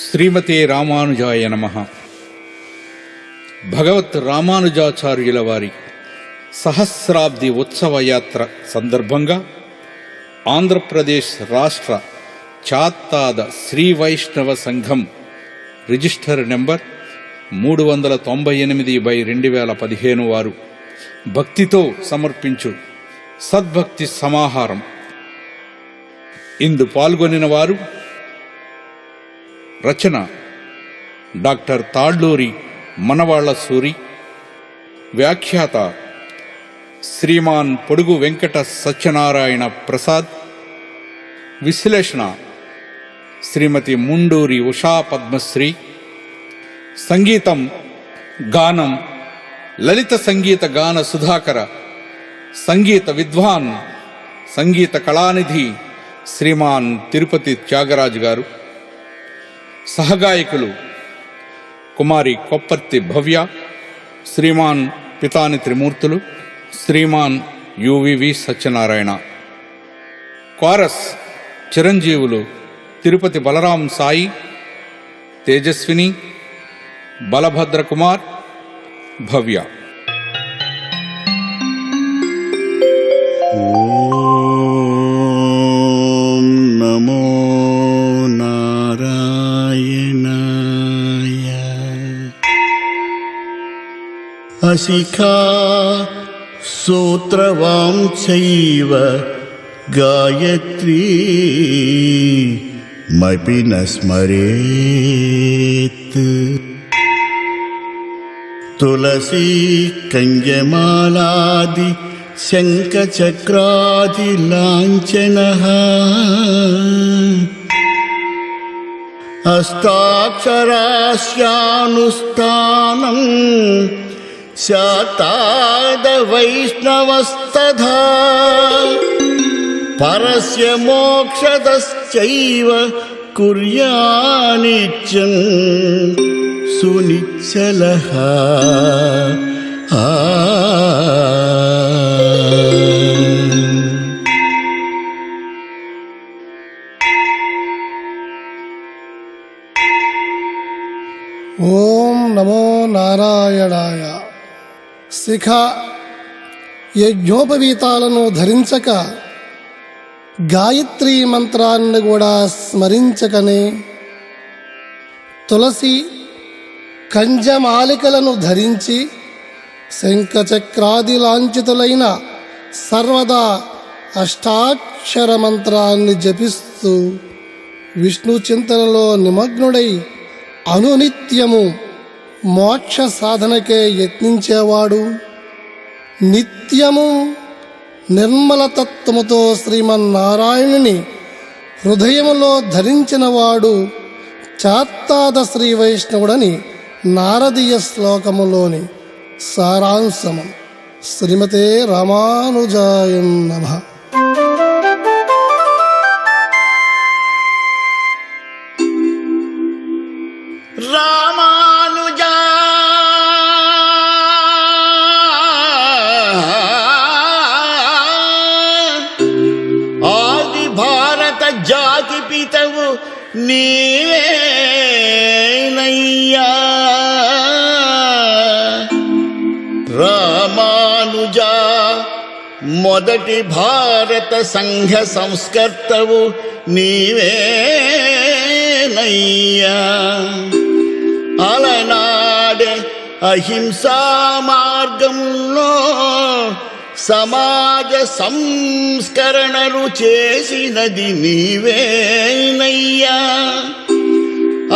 శ్రీమతే రామానుజాయ నమః. భగవత్ రామానుజాచార్యుల వారి సహస్రాబ్ది ఉత్సవ యాత్ర సందర్భంగా ఆంధ్రప్రదేశ్ రాష్ట్ర చాత్తాద శ్రీ వైష్ణవ సంఘం రిజిస్టర్ నెంబర్ 398/2015 వారు భక్తితో సమర్పించు సద్భక్తి సమాహారం. ఇందు పాల్గొనిన వారు రచన డాక్టర్ తాళ్ళూరి మనవాళ్ల సూరి, వ్యాఖ్యాత శ్రీమాన్ పొడుగు వెంకట సత్యనారాయణ ప్రసాద్, విశ్లేషణ శ్రీమతి ముండూరి ఉషా పద్మశ్రీ, సంగీతం గానం లలిత సంగీత గాన సుధాకర, సంగీత విద్వాన్ సంగీత కళానిధి శ్రీమాన్ తిరుపతి త్యాగరాజు గారు, సహగాయకులు కుమారి కొప్పర్తి భవ్య, శ్రీమాన్ పితాని త్రిమూర్తులు, శ్రీమాన్ యువివి సత్యనారాయణ. కోరస్ చిరంజీవులు తిరుపతి బలరాం సాయి, తేజస్విని, బలభద్ర కుమార్, భవ్య. ఓం నమో నారాయణాయ. అశిఖా సూత్రవాం చైవ గాయత్రీ మపి న స్మరేత్. తులసీ కంజమాలాది శంఖచక్రాది లాంఛనః. అష్టాక్షరాస్యానుష్ఠానం శాతాద వైష్ణవస్తథా. పరస్య మోక్షదశ్చైవ కుర్యానిత్యం సునిశ్చలః. ఓం నమో నారాయణాయ. శిఖ యజ్ఞోపవీతాలను ధరించక, గాయత్రీ మంత్రాన్ని కూడా స్మరించకనే, తులసి కంజమాలికలను ధరించి శంఖచక్రాది లాంఛితులైన సర్వదా అష్టాక్షర మంత్రాన్ని జపిస్తూ విష్ణు చింతనలో నిమగ్నుడై అనునిత్యము మోక్ష సాధనకే యత్నించేవాడు, నిత్యము నిర్మలతత్వముతో శ్రీమన్నారాయణుని హృదయములో ధరించినవాడు చాత్తాద శ్రీ వైష్ణవుడని నారదీయ శ్లోకములోని సారాంశము. శ్రీమతే రామానుజాయ నమః. రామానుజా ఆది భారత జాతి పితవు నీవేనయ్యా. రామానుజా మొదటి భారత సంఘ సంస్కర్తవు నీవేనయ్యా. అలనాడే అహింసా మార్గంలో సమాజ సంస్కరణలు చేసినది నీవేనయ్యా.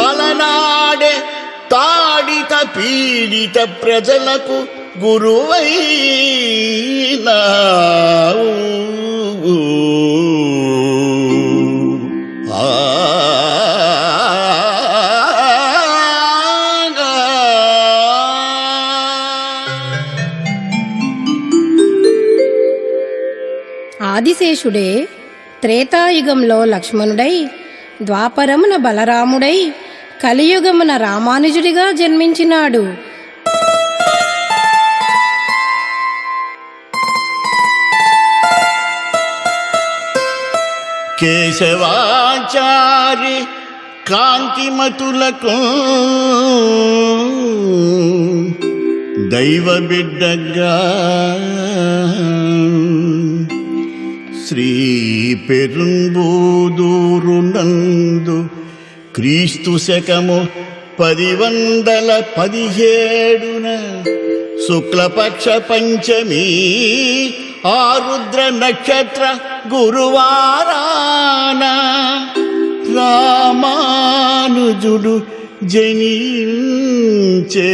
అలనాడే తాడిత పీడిత ప్రజలకు గురువైనావు. ఆదిశేషుడే త్రేతాయుగంలో లక్ష్మణుడై, ద్వాపరమున బలరాముడై, కలియుగమున రామానుజుడిగా జన్మించినాడు. కేశవాచారి కాంతిమతులకు దైవ బిడ్డగా శ్రీ పెరుంబూదూరునందు క్రీస్తు శకము 1017 శుక్లపక్ష పంచమి ఆరుద్ర నక్షత్ర గురువారాన రామానుజుడు జనించే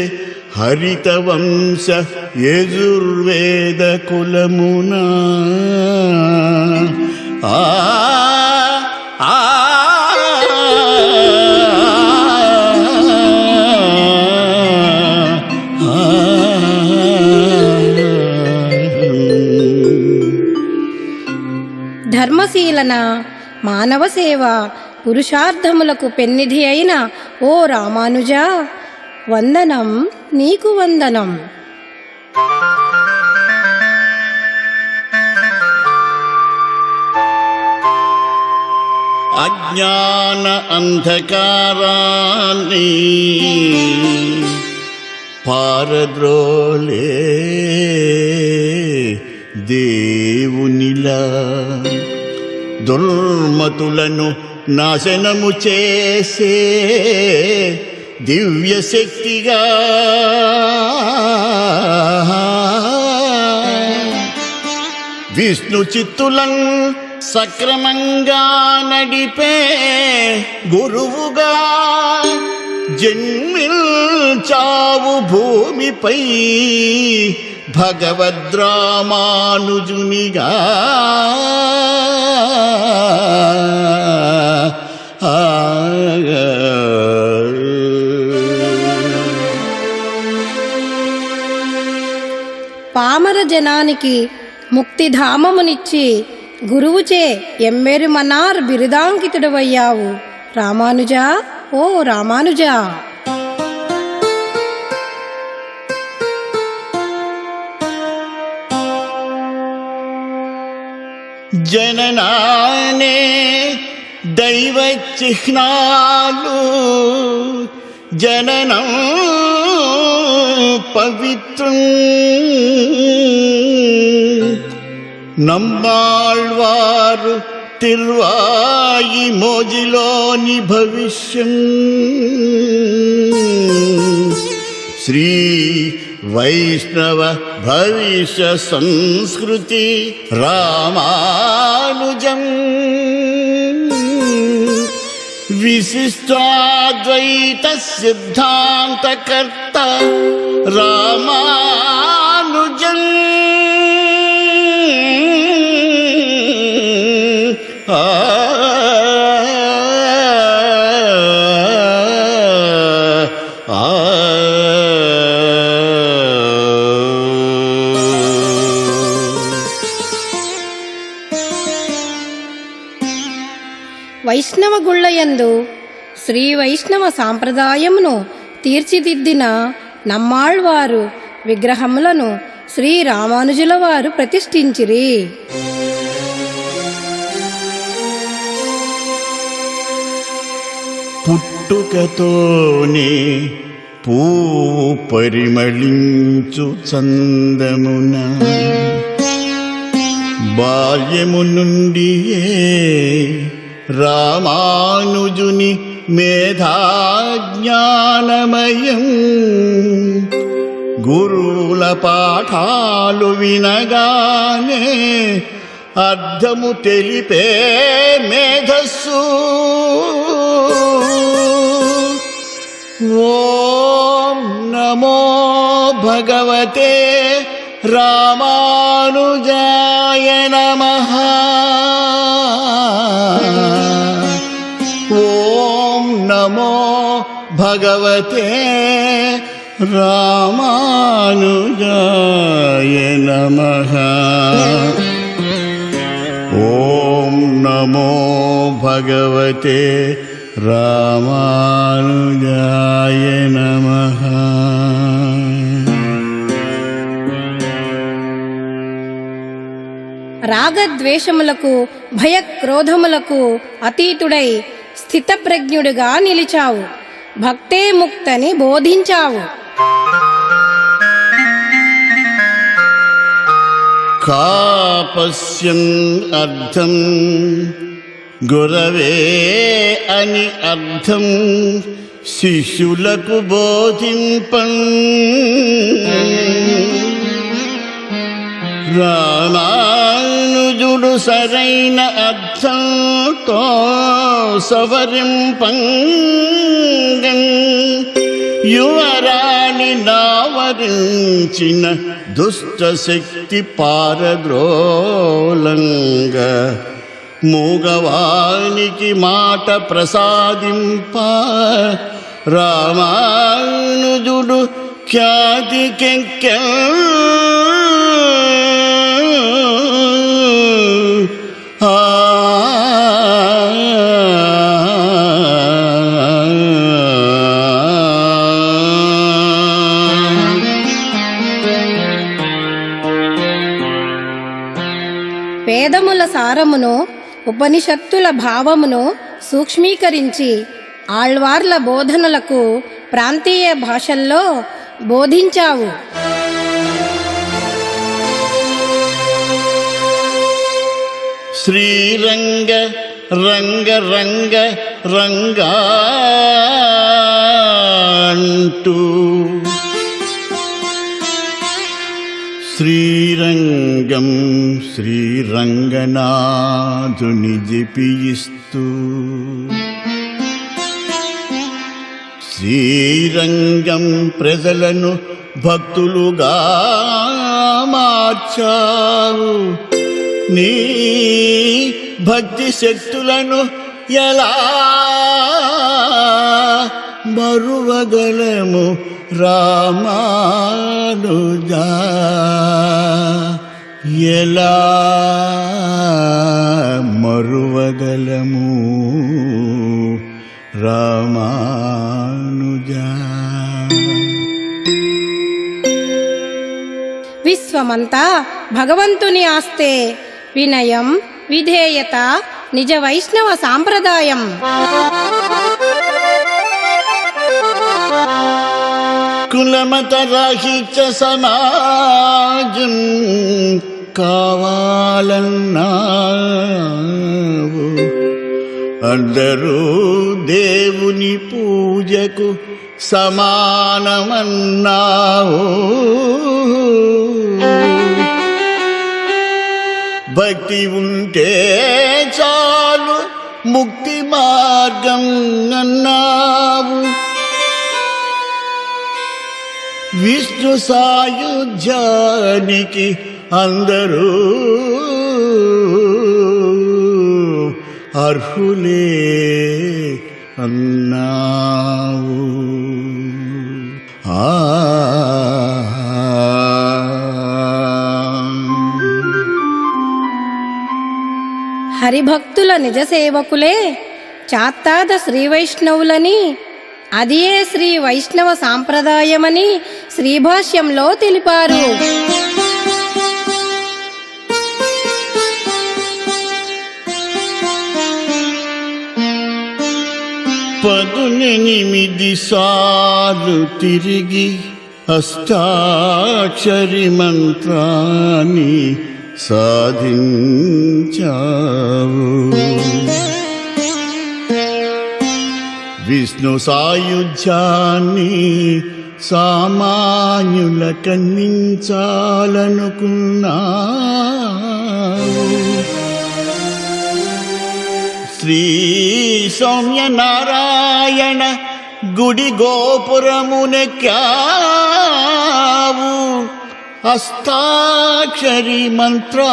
హరితవంశ యజుర్వేద కులమున ఆ ఆ ధర్మశీలన మానవ సేవ పురుషార్థములకు పెన్నిధి అయిన ఓ రామానుజా, వందనం నీకు వందనం. అజ్ఞాన అంధకారాన్ని పారద్రోలే దేవునిలా దుర్మతులను నాశనము చేసే దివ్య శక్తిగా విష్ణు చిత్తులను సక్రమంగా నడిపే గురువుగా జన్మించావు భూమిపై భగవద్రామానుజునిగా. పామర జనానికి ముక్తిధామమునిచ్చి గురువుచే ఎమ్మెరుమనార్ బిరుదాంకితుడవయ్యావు రామానుజా, ఓ రామానుజా. జననానే దైవ చిహ్నాలు, జననం పవిత్రం. నమ్మాళ్వారు తిర్వాయి మోజిలోని భవిష్యం. శ్రీ వైష్ణవ భవిష్య సంస్కృతి రామానుజం. విశిష్టాద్వైత సిద్ధాంతకర్త రామానుజం. వైష్ణవ గుళ్ళయందు శ్రీ వైష్ణవ సాంప్రదాయమును తీర్చిదిద్దిన నమ్మాళ్వారు విగ్రహములను శ్రీ రామానుజుల వారు ప్రతిష్ఠించిరి. పుట్టుకతోనే పువ్వు పరిమళించు చందమున, బాల్యము నుండియే రామానుజుని మేధాజ్ఞానమయం. గురువుల పాఠాలు వినగానే అర్థము తెలిపే మేధస్సు. ఓం నమో భగవతే రామానుజాయ నమః. ఓం నమో భగవతే రామానుజాయ నమః. ఓం నమో భగవతే రామానుజాయ నమః. రాగద్వేషములకు భయక్రోధములకు అతీతుడై స్థితప్రజ్ఞుడిగా నిలిచావు. భక్తే ముక్తని బోధించావు. కాపస్యన్ అర్థం గురవే అని అర్థం శిష్యులకు బోధింపన్ రామానుజుడు సరైన అర్థంతో సవరింపంగన్ యువరాణి నావరించిన దుష్ట శక్తి పారద్రోలంగ మూగవానికి మాట ప్రసాదింప రామానుజుడు ఖ్యాతికెక్క వేదముల సారమును ఉపనిషత్తుల భావమును సూక్ష్మీకరించి ఆళ్వార్ల బోధనలకు ప్రాంతీయ భాషల్లో బోధించావు. శ్రీరంగ రంగ రంగ రంగాంటూ శ్రీరంగం శ్రీరంగనాథుని జపిస్తూ శ్రీరంగం ప్రజలను భక్తులుగా మార్చావు. నీ భక్తి శక్తులను ఎలా మరువగలము రామానుజా, ఎలా మరువగలము రామానుజా. విశ్వమంతా భగవంతుని ఆస్తే. వినయం, విధేయత నిజ వైష్ణవ సాంప్రదాయం. కులమత రహిత సమాజం కావాలన్నావు. అందరూ దేవుని పూజకు సమానమన్నావు. భక్తి ఉంటే చాలు ముక్తి మార్గం అన్నావు. విష్ణు సాయుధ్యానికి అందరూ అర్హులే అన్నావు. హరిభక్తుల నిజ సేవకులే చాత్తాద శ్రీ వైష్ణవులని, అదియే శ్రీ వైష్ణవ సాంప్రదాయమని శ్రీభాష్యంలో తెలిపారు. పదునెనిమిది సార్లు తిరిగి అష్టాక్షరి మంత్రాన్ని సాధించావు. విష్ణు సాయుధ్యాన్ని సామాన్యుల కన్నించాలనుకున్నావు. శ్రీ సౌమ్యనారాయణ గుడి గోపురమునెక్కావు. అష్టాక్షరి మంత్రాన్ని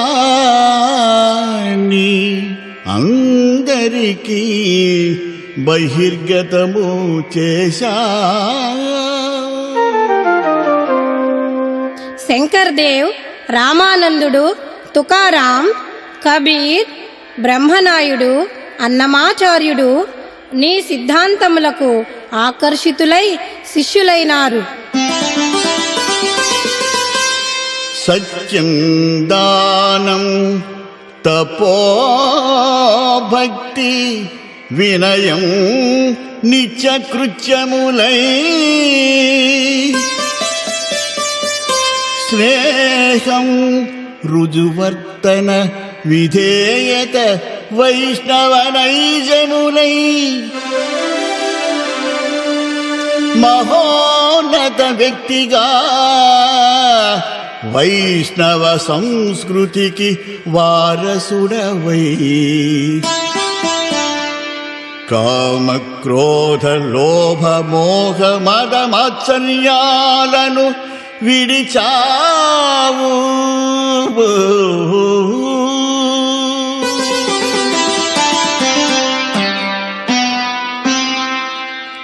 అందరికీ బహిర్గతము చేశా. శంకర్దేవ్, రామానందుడు, తుకారాం, కబీర్, బ్రహ్మనాయుడు, అన్నమాచార్యుడు నీ సిద్ధాంతములకు ఆకర్షితులై శిష్యులైనారు. సత్యం, దానం, తపోభక్తి వినయం నిత్యకృత్యములై స్నేహం రుజువర్తన విధేయత వైష్ణవ నైజములై మహోన్నత వ్యక్తిగా వైష్ణవ సంస్కృతికి వారసుడవై కామ క్రోధ లోభ మోహ మద మాత్సర్యాలను విడిచావు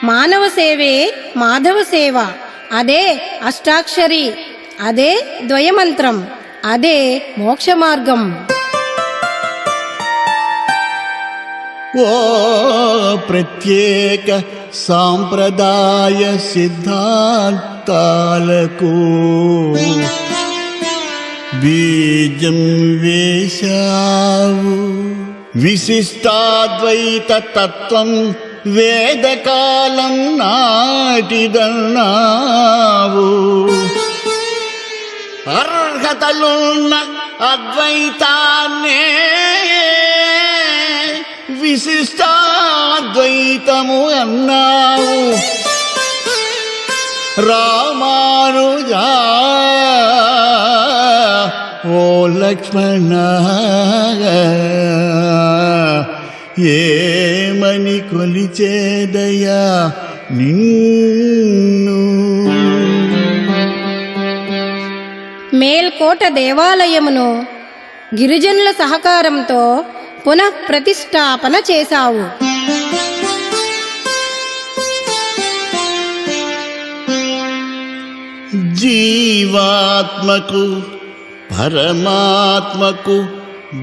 మానవ సేవే మాధవ సేవ, అదే అష్టాక్షరి, అదే ద్వయమంత్రం, అదే మోక్ష మార్గం. ఓ ప్రత్యేక సాంప్రదాయ సిద్ధాంతాలకు బీజం వేశావు. విశిష్టాద్వైత తత్వం వేదకాలం నాటిదన్నావు. అర్హతలున్న అద్వైతాన్నే విశిష్టాద్వైతము అన్నావు. రామానుజా ఓ లక్ష్మణ ఏమని కొలిచేదయా నిన్ను. మేల్కోట దేవాలయమును గిరిజనుల సహకారంతో పునః ప్రతిష్టాపన చేశావు. జీవాత్మకు పరమాత్మకు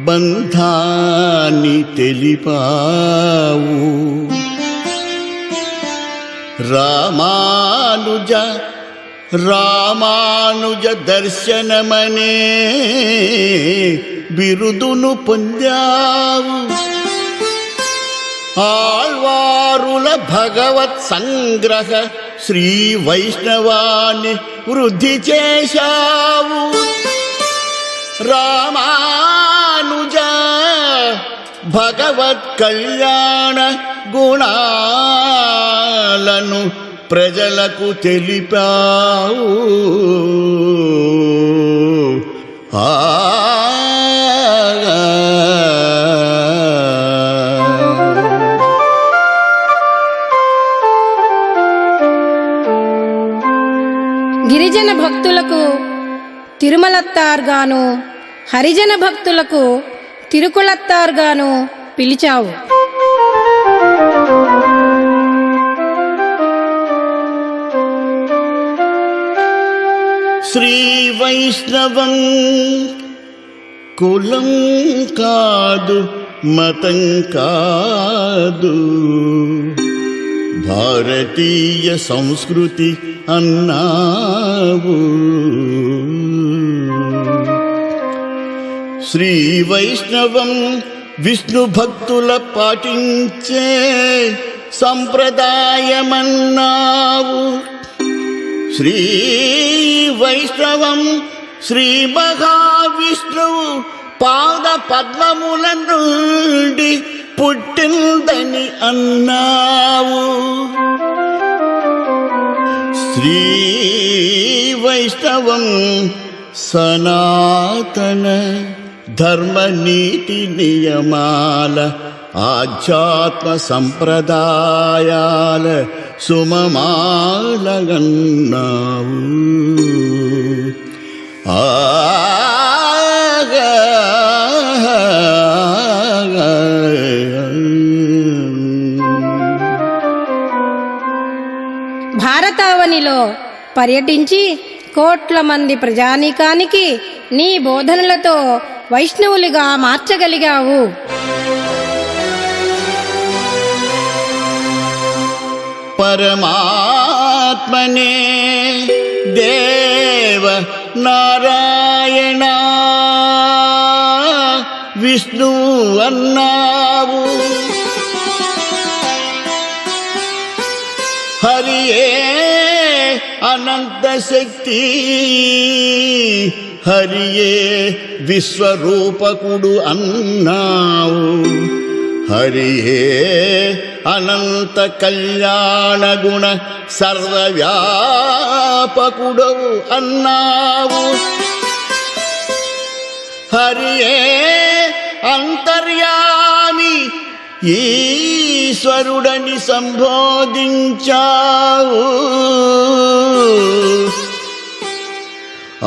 బంధాన్ని తెలిపావు. రామానుజ దర్శనమనే బిరుదును పొందావు. ఆళ్వారుల భగవత్ సంగ్రహ శ్రీ వైష్ణవాన్ని వృద్ధి చేశావు. రామానుజ భగవత్ కళ్యాణ గుణాలను ప్రజలకు తెలిపావు. గిరిజన భక్తులకు తిరుమలత్తార్గాను, హరిజన భక్తులకు తిరుకుళత్తార్గాను పిలిచావు. శ్రీ వైష్ణవం కులం కాదు, మతం కాదు, భారతీయ సంస్కృతి అన్నావు. శ్రీ వైష్ణవం విష్ణు భక్తుల పాటించే సంప్రదాయమన్నావు. శ్రీ వైష్ణవం శ్రీ మహావిష్ణువు పాద పద్మముల నుండి పుట్టిందని అన్నావు. శ్రీ వైష్ణవం సనాతన ధర్మ నీతి నియమాల ఆధ్యాత్మ సంప్రదాయాల సుమమాలగన్నావు. భారతావనిలో పర్యటించి కోట్ల మంది ప్రజానీకానికి నీ బోధనలతో వైష్ణవులుగా మార్చగలిగావు. పరమాత్మనే దేవ నారాయణ విష్ణు అన్నావు. హరియే అనంత శక్తి, హరియే విశ్వరూపకుడు అన్నావు. హరియే అనంత కళ్యాణ గుణ సర్వవ్యాపకుడవు అన్నావు. హరియే అంతర్యామి ఈశ్వరుడని సంబోధించావు.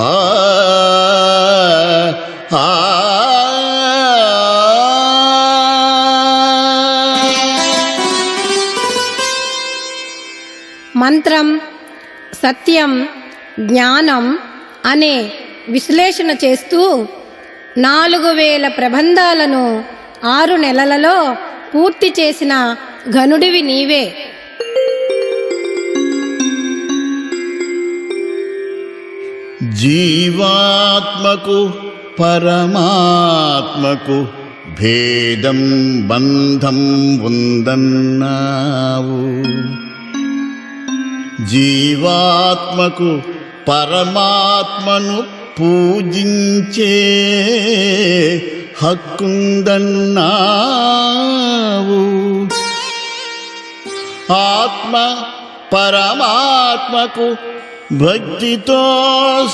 ఆ ఆ మంత్రం, సత్యం, జ్ఞానం అనే విశ్లేషణ చేస్తూ 4000 ప్రబంధాలను 6 నెలలలో పూర్తి చేసిన ఘనుడివి నీవే. జీవాత్మకు పరమాత్మకు భేదం బంధం ఉందన్నావు. జీవాత్మకు పరమాత్మను పూజించే హక్కుందన్నావు. ఆత్మ పరమాత్మకు భక్తితో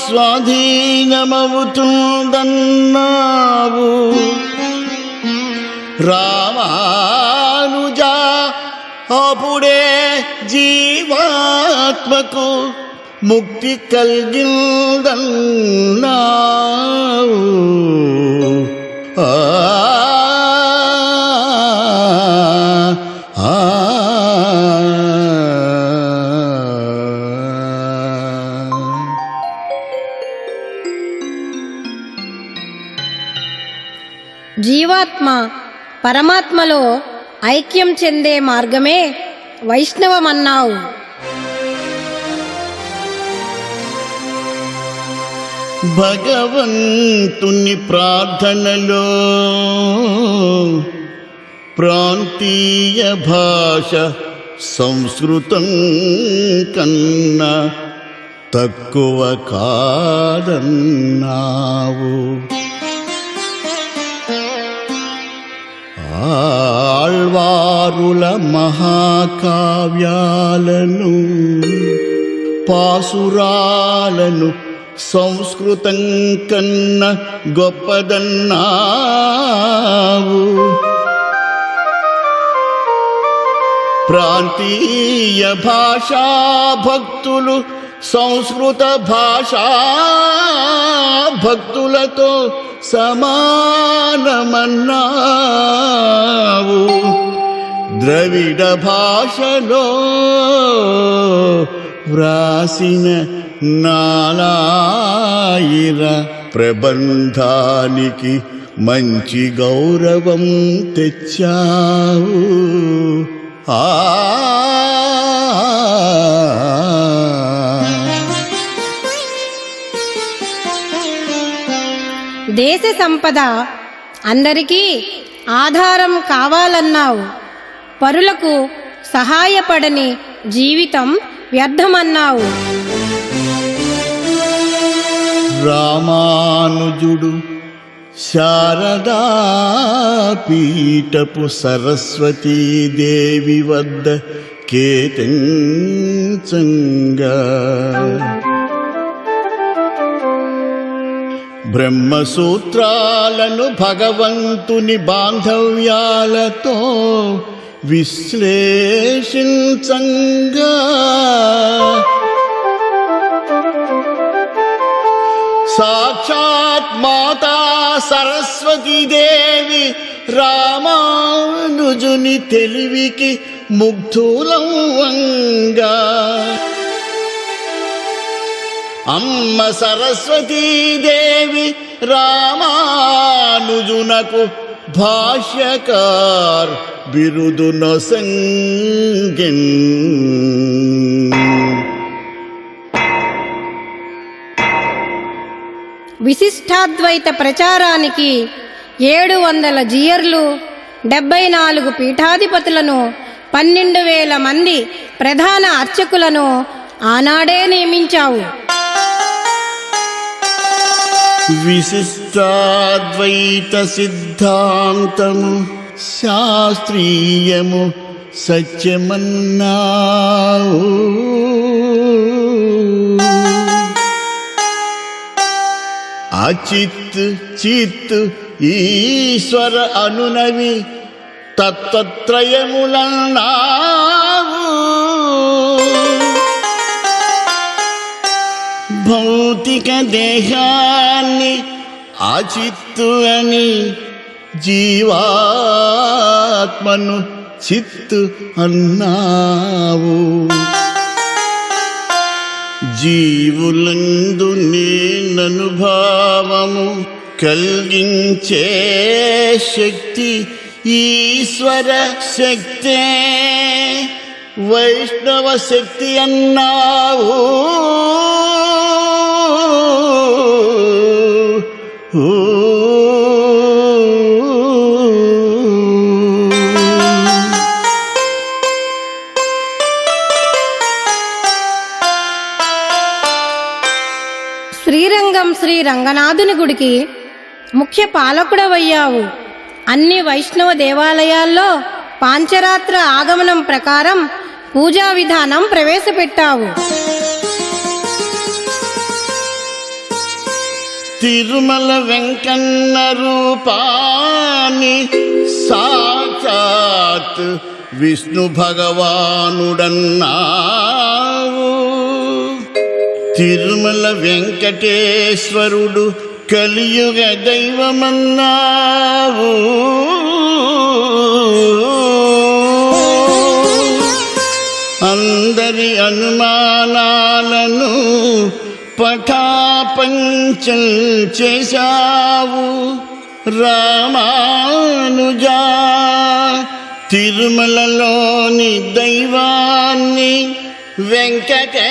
స్వాధీనమవుతుందన్నావు. రామానుజా అప్పుడే జీవాత్మకు ముక్తి కలిగిందన్నావు. ఆ జీవాత్మ పరమాత్మలో ఐక్యం చెందే మార్గమే వైష్ణవమన్నావు. భగవంతుని ప్రార్థనలో ప్రాంతీయ భాష సంస్కృతం కన్నా తక్కువ కాదన్నావు. ఆళ్వారుల మహాకావ్యాలను పాసురాలను సంస్కృతం కన్నా గొప్పదన్నావు. ప్రాంతీయ భాషా భక్తులు సంస్కృత భాషా భక్తులతో సమానమన్నావు. ద్రవిడ భాషలో వ్రాసిన నాలాయిర ప్రబంధానికి మంచి గౌరవం తెచ్చావు. ఆ దేశ సంపద అందరికీ ఆధారం కావాలన్నావు. పరులకు సహాయపడని జీవితం వ్యర్థమన్నావు. రామానుజుడు శారదా పీఠపు సరస్వతీదేవి వద్ద కేతించంగా బ్రహ్మసూత్రాలను భగవంతుని బాంధవ్యాలతో విశ్లేషించంగా సాక్షాత్ మాతా సరస్వతీదేవి రామానుజుని తెలివికి ముగ్ధులవంగా అమ్మ సరస్వతీదేవి రామానుజునకు భాష్యకార్ బిరుదు నొసంగెన్. విశిష్టాద్వైత ప్రచారానికి 700 జియర్లు, 74 పీఠాధిపతులను, 12,000 మంది ప్రధాన అర్చకులను ఆనాడే నియమించావు. విశిష్టాద్వైత సిద్ధాంతము శాస్త్రీయము సత్యమన్నావు. అచిత్ చిత్ ఈశ్వర అనునవి తత్వత్రయములన్నావు. భౌతిక దేహాన్ని అచిత్తు అని, జీవాత్మను చిత్తు అన్నావు. జీవులందు నేననుభావము కలిగించే శక్తి ఈశ్వర శక్తే, వైష్ణవ శక్తి అన్నావు. శ్రీరంగం శ్రీ రంగనాథుని గుడికి ముఖ్య పాలకుడవయ్యావు. అన్ని వైష్ణవ దేవాలయాల్లో పాంచరాత్ర ఆగమనం ప్రకారం పూజా విధానం ప్రవేశపెట్టావు. తిరుమల వెంకన్న రూపాన్ని సాక్షాత్ విష్ణు భగవానుడన్నావు. తిరుమల వెంకటేశ్వరుడు కలియుగ దైవమన్నావు. అందరి అనుమానాలను పటాపంచం చేశావు రామానుజా. తిరుమలలోని దైవాన్ని వెంకటేశ్వరునిగా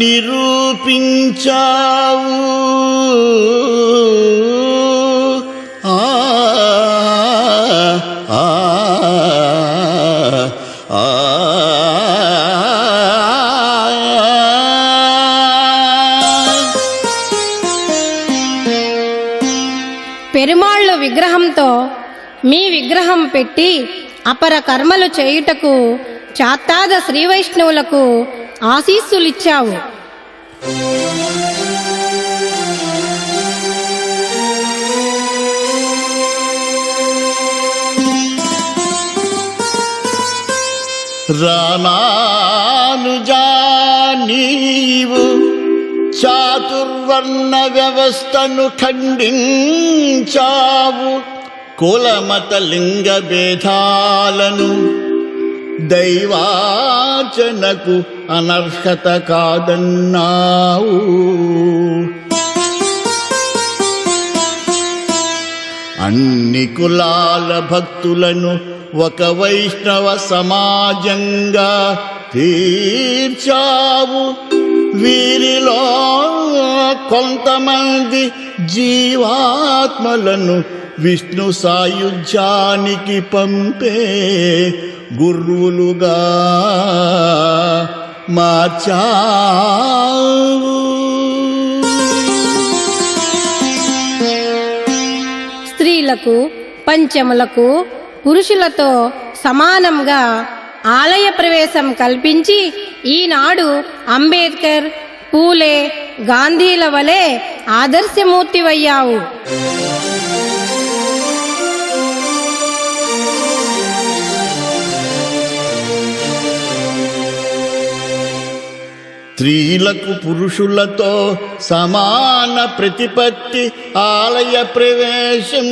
నిరూపించావు. ఆ ఆ ఆ పెరుమాళ్ళు విగ్రహంతో మీ విగ్రహం పెట్టి అపర కర్మలు చేయుటకు చాత్తాద శ్రీవైష్ణవులకు ఆశీస్సులిచ్చావు. రామానుజా నీవు చాతుర్వర్ణ వ్యవస్థను ఖండించావు. కులమత లింగ భేదాలను దైవార్చనకు అనర్హత కాదన్నావు. అన్ని కులాల భక్తులను ఒక వైష్ణవ సమాజంగా తీర్చావు. వీరిలో కొంతమంది జీవాత్మలను విష్ణు సాయుధ్యానికి పంపే గురువులుగా మార్చావు. స్త్రీలకు పంచములకు పురుషులతో సమానంగా ఆలయ ప్రవేశం కల్పించి ఈనాడు అంబేద్కర్, పూలే, గాంధీల వలె ఆదర్శమూర్తివయ్యావు. స్త్రీలకు పురుషులతో సమాన ప్రతిపత్తి ఆలయ ప్రవేశం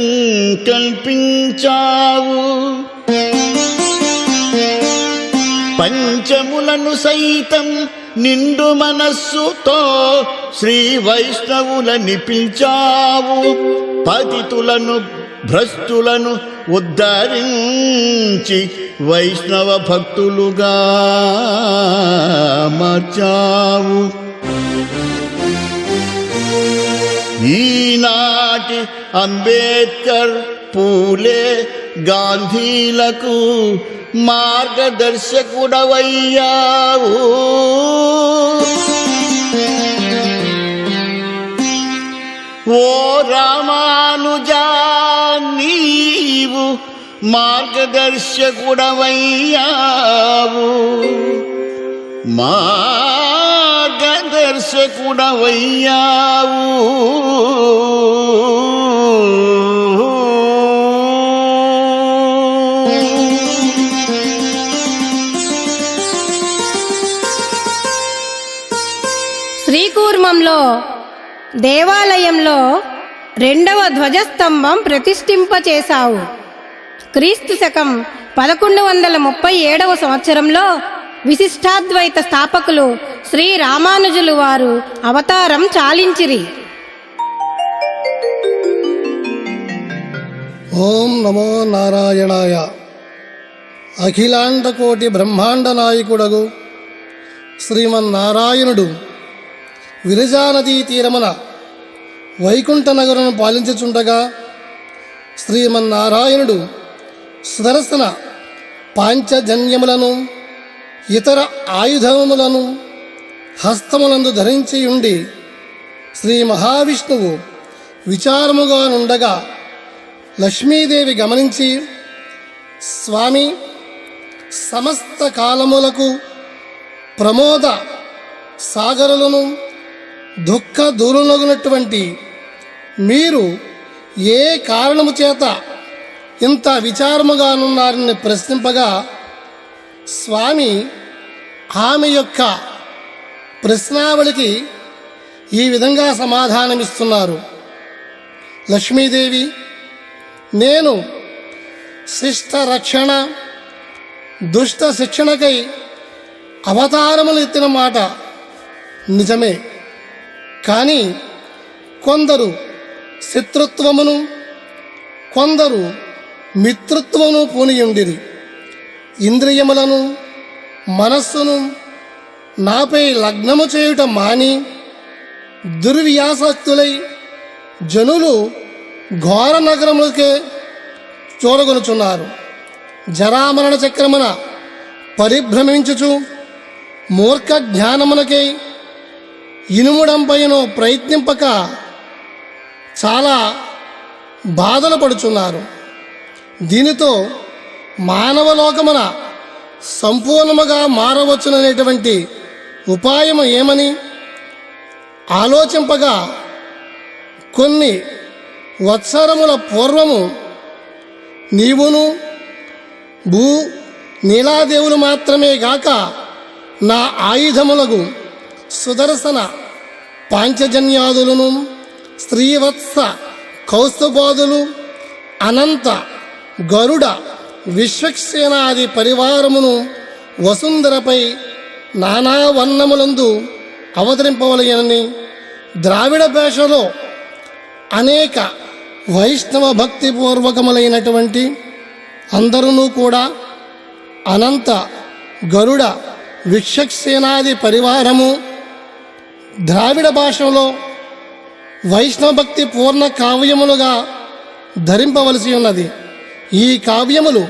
కల్పించావు. పంచములను సైతం నిండు మనస్సుతో శ్రీ వైష్ణవులని పిలిచావు. పతితులను భ్రష్టులను ఉద్ధరించి వైష్ణవ భక్తులుగా మార్చావు. ఈనాటి అంబేద్కర్, పూలే, గాంధీలకు మార్గదర్శకుడవయ్యావు. ఓ రామానుజా నీవు మార్గదర్శకుడవయ్యావు, మార్గదర్శకుడవయ్యావు. శ్రీకూర్మంలో దేవాలయంలో 2వ ధ్వజస్తంభం ప్రతిష్ఠింపచేశావు. క్రీస్తు శకం 1137 సంవత్సరంలో విశిష్టాద్వైత స్థాపకులు శ్రీ రామానుజులు వారు అవతారం చాలించిరి. ఓం నమో నారాయణాయ. అఖిలాండకోటి బ్రహ్మాండ నాయకుడగు శ్రీమన్నారాయణుడు విరజానదీ తీరమున వైకుంఠ నగరును పాలించుచుండగా శ్రీమన్నారాయణుడు సుదర్శన పాంచజన్యములను ఇతర ఆయుధములను హస్తములందు ధరించి ఉండి శ్రీ మహావిష్ణువు విచారముగా నుండగా లక్ష్మీదేవి గమనించి, స్వామి, సమస్త కాలములకు ప్రమోద సాగరులను దుఃఖ దూరులగునటువంటి మీరు ఏ కారణము చేత ఇంత విచారముగానున్నారని ప్రశ్నింపగా స్వామి ఆమె యొక్క ప్రశ్నావళికి ఈ విధంగా సమాధానమిస్తున్నారు. లక్ష్మీదేవి, నేను శిష్ట రక్షణ దుష్ట శిక్షణకై అవతారములు ఎత్తిన మాట నిజమే. కానీ కొందరు శత్రుత్వమును కొందరు మిత్రుత్వమును పూనియుండిరి. ఇంద్రియములను మనస్సును నాపై లగ్నము చేయుట మాని దుర్వ్యాసక్తులై జనులు ఘోర నగరములకే చూడగొనుచున్నారు. జరామరణ చక్రమున పరిభ్రమించుచు మూర్ఖ జ్ఞానమునకై ఇనుముడంపైన ప్రయత్నింపక చాలా బాధలు పడుచున్నారు. దీనితో మానవలోకమున సంపూర్ణముగా మారవచ్చుననేటువంటి ఉపాయము ఏమని ఆలోచింపగా కొన్ని వత్సరముల పూర్వము నీవును భూ నీలాదేవులు మాత్రమే గాక నా ఆయుధములకు సుదర్శన పాంచజన్యాదులను శ్రీవత్స కౌస్తుభాదులు అనంత గరుడ విశ్వక్సేనాది పరివారమును వసుంధరపై నానా వర్ణములందు అవతరింపవలయనని ద్రావిడ భాషలో అనేక వైష్ణవ భక్తిపూర్వకములైనటువంటి అందరూ కూడా అనంత గరుడ విశ్వక్సేనాది పరివారము ద్రావిడ భాషలో వైష్ణవ భక్తి పూర్ణ కావ్యములుగా ధరింపవలసి ఉన్నది. ఈ కావ్యములు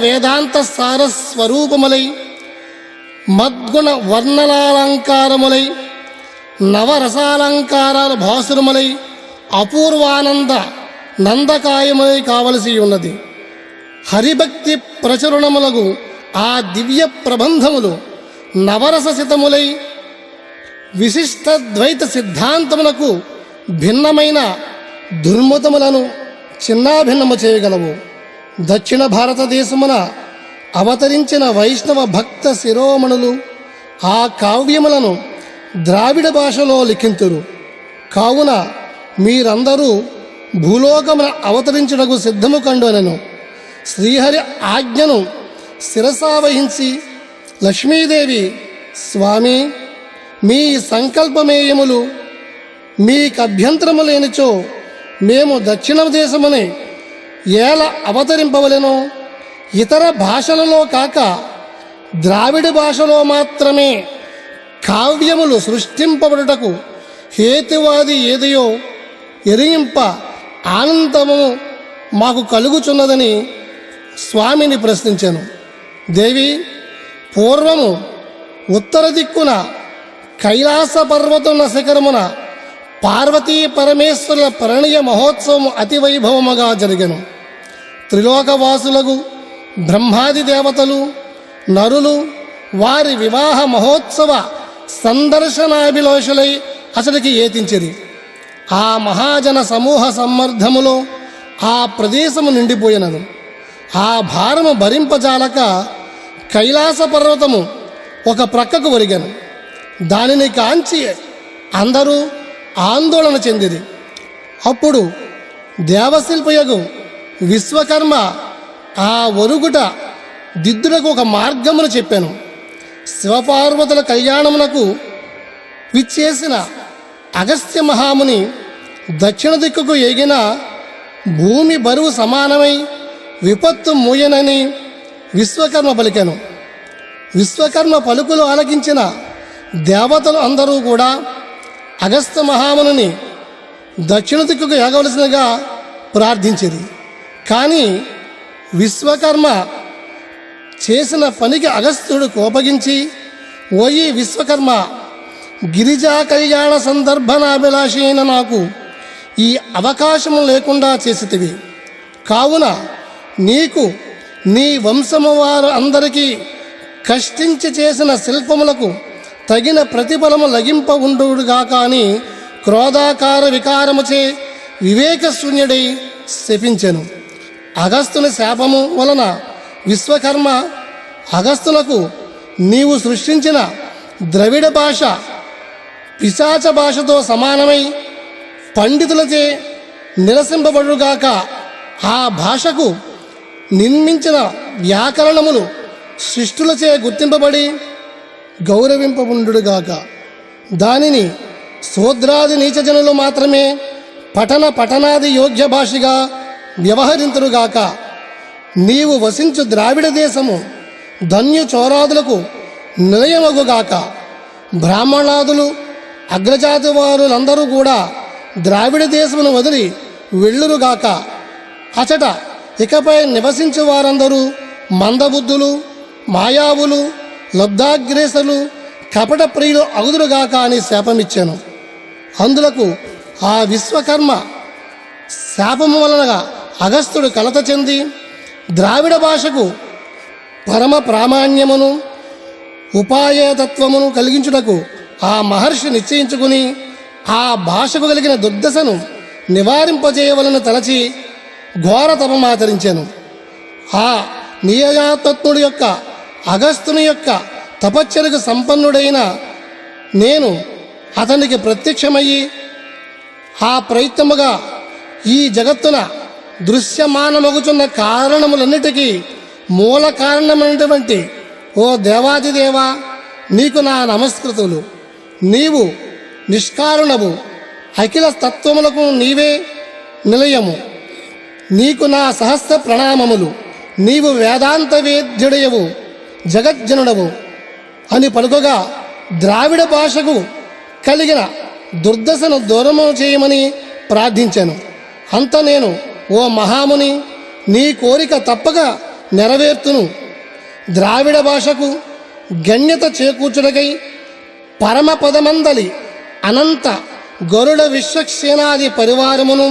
వేదాంత సార స్వరూపములై మద్గుణ వర్ణనాలంకారములై నవరసాలంకారాల భాసురములై అపూర్వానంద నందకాయములై కావలసి ఉన్నది. హరిభక్తి ప్రచురణములకు ఆ దివ్య ప్రబంధములు నవరససితములై విశిష్ట ద్వైత సిద్ధాంతములకు భిన్నమైన దుర్మతములను చిన్నాభిన్నము చేయగలవు. దక్షిణ భారతదేశమున అవతరించిన వైష్ణవ భక్త శిరోమణులు ఆ కావ్యములను ద్రావిడ భాషలో లిఖింతురు. కావున మీరందరూ భూలోకమున అవతరించుటకు సిద్ధము కండునను శ్రీహరి ఆజ్ఞను శిరసావహించి లక్ష్మీదేవి, స్వామి, మీ సంకల్పమేయములు మీకు అభ్యంతరము లేనిచో మేము దక్షిణ దేశముని ఏల అవతరింపవలెనో ఇతర భాషలలో కాక ద్రావిడ భాషలో మాత్రమే కావ్యములు సృష్టింపబడుటకు హేతువాది ఏదయో ఎరిగింప ఆనందము మాకు కలుగుచున్నదని స్వామిని ప్రశ్నించాను. దేవి, పూర్వము ఉత్తర దిక్కున కైలాస పర్వతమున శిఖరమున పార్వతీ పరమేశ్వరుల పరిణయ మహోత్సవం అతి వైభవముగా జరిగెను. త్రిలోకవాసులకు బ్రహ్మాది దేవతలు నరులు వారి వివాహ మహోత్సవ సందర్శనాభిలాషులై అతడికి ఏతించిరి. ఆ మహాజన సమూహ సమ్మర్ధములో ఆ ప్రదేశము నిండిపోయినను. ఆ భారము భరింపజాలక కైలాస పర్వతము ఒక ప్రక్కకు ఒరిగెను. దానిని కాంచి అందరూ ఆందోళన చెందిరి. అప్పుడు దేవశిల్పయగు విశ్వకర్మ ఆ ఒరుగుట దిద్దులకు ఒక మార్గమును చెప్పాను. శివపార్వతుల కళ్యాణమునకు విచ్చేసిన అగస్త్య మహాముని దక్షిణ దిక్కుకు ఎగిన భూమి బరువు సమానమై విపత్తు మూయనని విశ్వకర్మ పలికెను. విశ్వకర్మ పలుకులు ఆలకించిన దేవతలు అందరూ కూడా అగస్త్య మహాముని దక్షిణ దిక్కుకు ఎగవలసినగా ప్రార్థించింది. కానీ విశ్వకర్మ చేసిన పనికి అగస్త్యుడు కోపగించి, ఓయి విశ్వకర్మ, గిరిజా కళ్యాణ సందర్భనాభిలాషి అయిన నాకు ఈ అవకాశము లేకుండా చేసితివి. కావున నీకు నీ వంశము వారు అందరికీ కష్టించి చేసిన శిల్పములకు తగిన ప్రతిఫలము లగింప ఉండుగా. కానీ క్రోధాకార వికారముచే వివేకశూన్యుడై శపించెను. అగస్త్యుని శాపము వలన విశ్వకర్మ అగస్త్యునకు నీవు సృష్టించిన ద్రవిడ భాష పిశాచ భాషతో సమానమై పండితులచే నిరసింపబడుగాక, ఆ భాషకు నిర్మించిన వ్యాకరణములు శిష్టులచే గుర్తింపబడి గౌరవింపబడుగాక. దానిని శూద్రాది నీచజనులు మాత్రమే పఠనాది యోగ్య భాషగా వ్యవహరింతురుగాక. నీవు వసించు ద్రావిడ దేశము ధన్యు చౌరాదులకు నిలయమగుగాక. బ్రాహ్మణాదులు అగ్రజాతి వారులందరూ కూడా ద్రావిడ దేశమును వదిలి వెళ్ళురుగాక. అచట ఇకపై నివసించు వారందరూ మందబుద్ధులు, మాయావులు, లబ్ధాగ్రేసలు, కపట ప్రియులు అగుదురుగాక అని శాపమిచ్చాను. అందులకు ఆ విశ్వకర్మ శాపము వలన అగస్త్యుడు కలత చెంది ద్రావిడ భాషకు పరమ ప్రామాణ్యమును ఉపాయతత్వమును కలిగించుటకు ఆ మహర్షి నిశ్చయించుకుని ఆ భాషకు కలిగిన దుర్దశను నివారింపజేయవలను తలచి ఘోర తపమాచరించాను. ఆ నియయాతత్నుడి యొక్క అగస్త్యుని యొక్క తపశ్చర్యకు సంపన్నుడైన నేను అతనికి ప్రత్యక్షమయ్యి ఆ ప్రయత్నముగా ఈ జగత్తున దృశ్యమానమగుచున్న కారణములన్నిటికీ మూల కారణమైనటువంటి ఓ దేవాదిదేవా, నీకు నా నమస్కృతులు. నీవు నిష్కారుణవు, అఖిల తత్వములకు నీవే నిలయము. నీకు నా సహస్ర ప్రణామములు. నీవు వేదాంత వేద్యుడయవు, జగజ్జనుడవు అని పలుకగా ద్రావిడ భాషకు కలిగిన దుర్దశను దూరము చేయమని ప్రార్థించాను. అంత నేను, ఓ మహాముని, నీ కోరిక తప్పక నెరవేర్తును. ద్రావిడ భాషకు గణ్యత చేకూర్చుటకై పరమపదమందలి అనంత గరుడ విశ్వక్సేనాది పరివారమును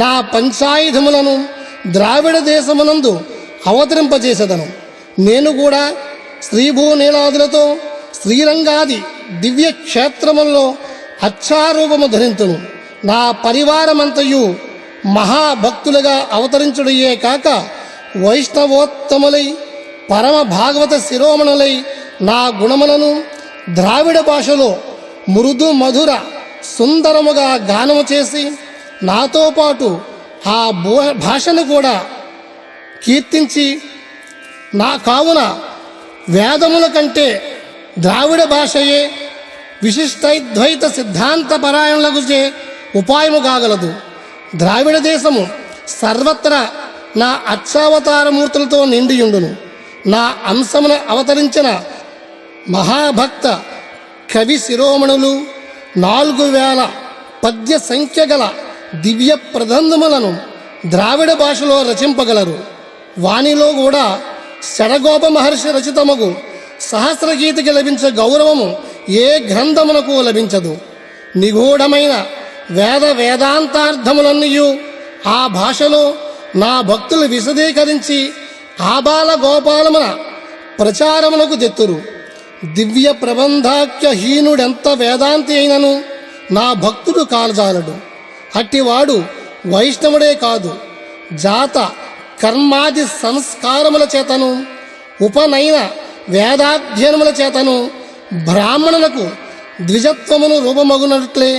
నా పంచాయుధములను ద్రావిడ దేశమునందు అవతరింపజేసెదను. నేను కూడా శ్రీభూనీలాదులతో శ్రీరంగాది దివ్య క్షేత్రముల్లో అచ్చారూపము ధరింతును. నా పరివారమంతయు మహాభక్తులుగా అవతరించుడయే కాక వైష్ణవోత్తములై పరమ భాగవత శిరోమణులై నా గుణములను ద్రావిడ భాషలో మృదు మధుర సుందరముగా గానము చేసి నాతో పాటు ఆ భాషను కూడా కీర్తించి నా కావున వేదముల కంటే ద్రావిడ భాషయే విశిష్టైద్వైత సిద్ధాంత పరాయణులకు ఉపాయము కాగలదు. ద్రావిడ దేశము సర్వత్రా నా అచ్చావతారమూర్తులతో నిండియుండును. నా అంశమున అవతరించిన మహాభక్త కవి శిరోమణులు 4000 పద్య సంఖ్య గల దివ్య ప్రబంధములను ద్రావిడ భాషలో రచింపగలరు. వానిలో కూడా శడగోప మహర్షి రచితమగు సహస్రగీతికి లభించే గౌరవము ఏ గ్రంథమునకు లభించదు. నిగూఢమైన వేదాంతార్థములన్నయూ ఆ భాషలో నా భక్తులు విశదీకరించి ఆబాల గోపాలమున ప్రచారమునకు తెత్తురు. దివ్య ప్రబంధాఖ్యహీనుడెంత వేదాంతి అయినను నా భక్తుడు కాలజాలడు. అట్టివాడు వైష్ణవుడే కాదు, జాత కర్మాది సంస్కారముల చేతను ఉపనయన వేదాధ్యయనముల చేతను బ్రాహ్మణులకు ద్విజత్వమును రూపమగునట్లే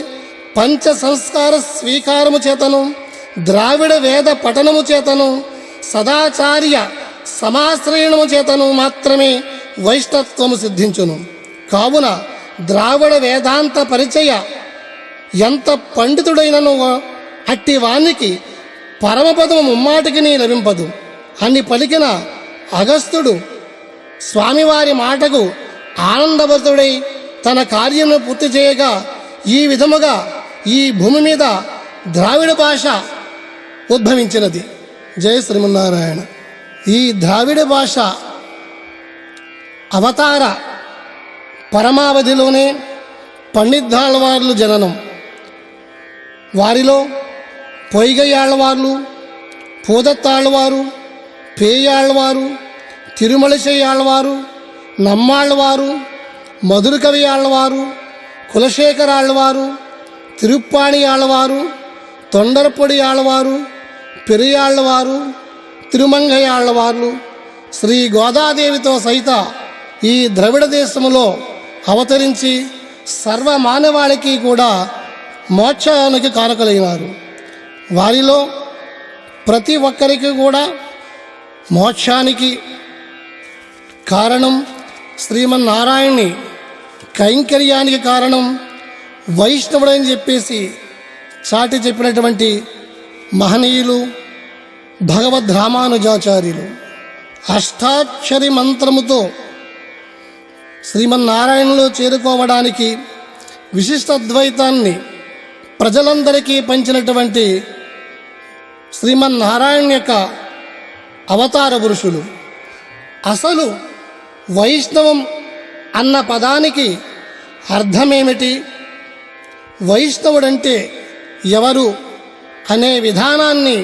పంచ సంస్కార స్వీకారము చేతను ద్రావిడ వేద పఠనము చేతను సదాచార్య సమాశ్రయణము చేతను మాత్రమే వైష్ణత్వము సిద్ధించును. కావున ద్రావిడ వేదాంత పరిచయ ఎంత పండితుడైనను అట్టి వానికి పరమపదము ముమ్మాటికి లభింపదు అని పలికిన అగస్త్యుడు స్వామివారి మాటకు ఆనందభరితుడై తన కార్యమును పూర్తి చేయగా ఈ విధముగా ఈ భూమి మీద ద్రావిడ భాష ఉద్భవించినది. జయ శ్రీమన్నారాయణ. ఈ ద్రావిడ భాష అవతార పరమావధిలోనే పండితాళ్వార్లు జననం. వారిలో పొయ్గయాళ్వార్లు, పూదత్తాళ్వారు, పేయాళ్వారు, తిరుమలశయ్యాళ్వారు, నమ్మాళ్వారు, మధురకవి ఆళ్వారు, కులశేఖరాళ్వారు, తిరుప్పాణి ఆళ్వారు, తొండరపొడి ఆళ్వారు, పెరియాళ్వారు, తిరుమంగయాళ్వార్లు శ్రీ గోదాదేవితో సహిత ఈ ద్రవిడ దేశములో అవతరించి సర్వమానవాళికి కూడా మోక్షానికి కారకులైనారు. వారిలో ప్రతి ఒక్కరికి కూడా మోక్షానికి కారణం శ్రీమన్నారాయణి, కైంకర్యానికి కారణం వైష్ణవుడని చెప్పేసి చాటి చెప్పినటువంటి మహనీయులు భగవద్ రామానుజాచార్యులు. అష్టాక్షరి మంత్రముతో శ్రీమన్నారాయణలో చేరుకోవడానికి విశిష్టాద్వైతాన్ని ప్రజలందరికీ పంచినటువంటి శ్రీమన్నారాయణ యొక్క అవతార పురుషులు. అసలు వైష్ణవం అన్న పదానికి అర్థమేమిటి, వైష్ణవుడంటే ఎవరు అనే విధానాన్ని